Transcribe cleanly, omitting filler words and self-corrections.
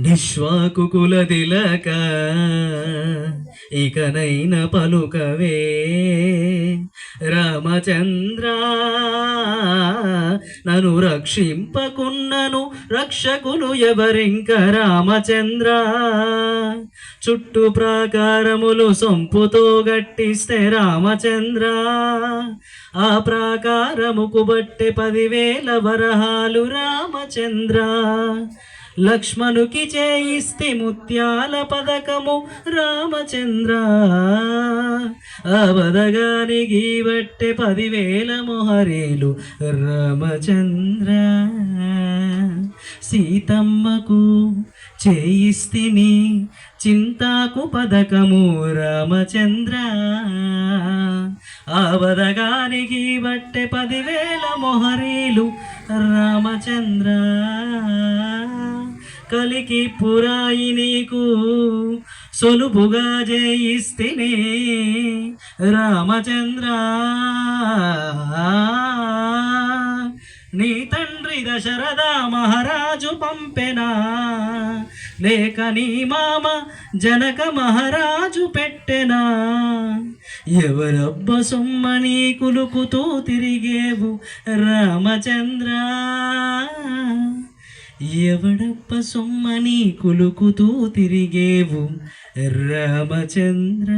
నిశ్వాకుకుల తిలక ఇకనైన పలుకవే రామచంద్ర, నన్ను రక్షింపకున్నను రక్షకులు ఎవరింక రామచంద్ర. చుట్టూ ప్రాకారములు సొంపుతో గట్టిస్తే రామచంద్ర, ఆ ప్రాకారముకు బట్టె 10,000 వరహాలు రామచంద్ర. లక్ష్మణుకి చేయిస్తే ముత్యాల పదకము రామచంద్ర, ఆ పదగానికి బట్టె 10,000 మొహరేలు రామచంద్ర. సీతమ్మకు చేయిస్తిని చింతాకు పదకము రామచంద్ర, ఆ పదగానికి బట్టె 10,000 మొహరీలు రామచంద్ర. కలికి పురాయి నీకు సొలుపుగా జయిస్తిని రామచంద్ర. నీ తండ్రి దశరథ మహారాజు పంపెనా, లేక నీ మామ జనక మహారాజు పెట్టెనా? ఎవరబ్బ సొమ్మని కులుకుతూ తిరిగేవు రామచంద్ర, ఎవడప్ప సొమ్మని కులుకుతూ తిరిగేవు రామచంద్ర.